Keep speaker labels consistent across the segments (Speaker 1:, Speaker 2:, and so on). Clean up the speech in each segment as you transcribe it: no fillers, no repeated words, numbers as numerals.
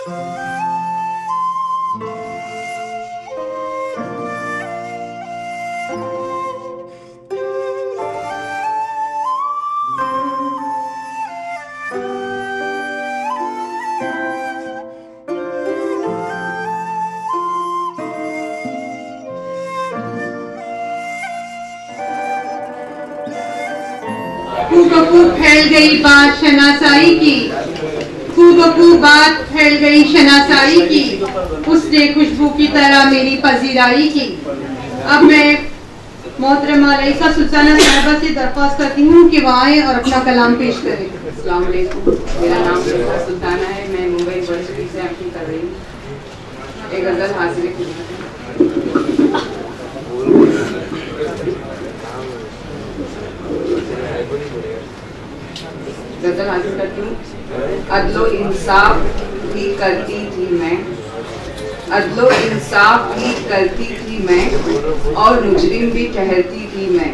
Speaker 1: खूब फैल गई बात शनासाई की, खूब बात फैल गई शनासाई की, उसने खुशबू की तरह मेरी पजीराई की। अब मैं मोहतरमा लईका सुल्ताना साहिबा से दरख्वास्त करती हूँ कि वो आए और अपना कलाम पेश करें।
Speaker 2: अस्सलाम वालेकुम, मेरा नाम लईका सुल्ताना है, मैं मुंबई यूनिवर्सिटी से एक्टिंग कर रही हूँ। एक गजल हाजिर की गजल हाजिर करती हूँ। अदलो इंसाफ भी करती थी मैं, अदलो इंसाफ भी करती थी मैं, और मुजरिम भी ठहरती थी मैं।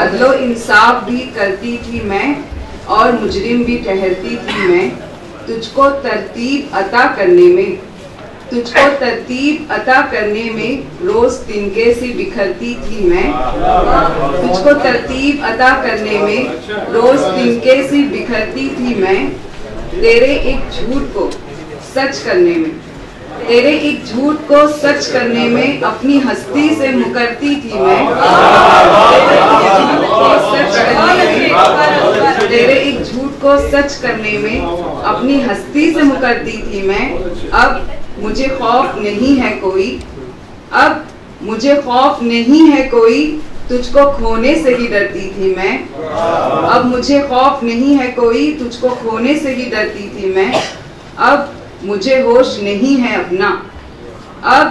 Speaker 2: अदलो इंसाफ भी करती थी मैं, और मुजरिम भी ठहरती थी मैं। तुझको तरतीब अता करने में, तुझको तरतीब अता करने में रोज तिनके सी बिखरती थी मैं। तुझको तरतीब अता करने में रोज तिनके सी बिखरती थी मैं। तेरे एक झूठ को सच करने में, तेरे एक झूठ को सच करने में अपनी हस्ती से मुकरती थी मैं। तेरे एक झूठ को सच करने में अपनी हस्ती से मुकरती थी मैं। अब मुझे खौफ नहीं है कोई, अब मुझे खौफ नहीं है कोई, तुझको खोने से ही डरती थी मैं। अब मुझे खौफ नहीं है कोई, तुझको खोने से ही डरती थी मैं। अब मुझे होश नहीं है अपना, अब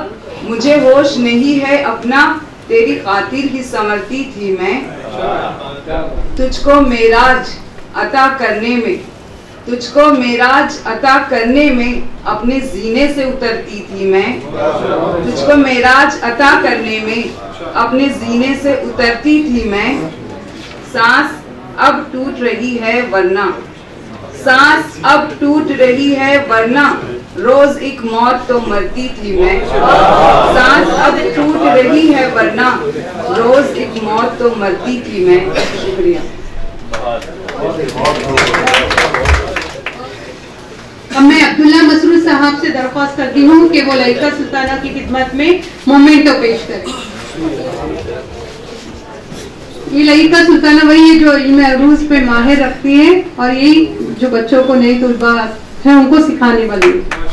Speaker 2: मुझे होश नहीं है अपना, तेरी खातिर ही संवरती थी मैं। तुझको मेराज अता करने में, तुझको मेराज अता करने में अपने जीने से उतरती थी मैं। तुझको मेराज अता करने में अपने जीने से उतरती थी मैं। सांस अब टूट रही है वरना, सांस अब टूट रही है वरना, रोज एक मौत तो मरती थी मैं। सांस अब टूट रही है वरना, रोज एक मौत तो मरती थी मैं। शुक्रिया।
Speaker 1: अब मैं अब्दुल्ला मसरूर साहब से दरख्वास्त करती हूँ कि वो लईका सुल्ताना की खिदमत में मोमेंटो पेश करें। ये लईका सुल्ताना वही है जो इल्म अरूज पे माहिर रखती है और यही जो बच्चों को नई तुलबा है उनको सिखाने वाली है।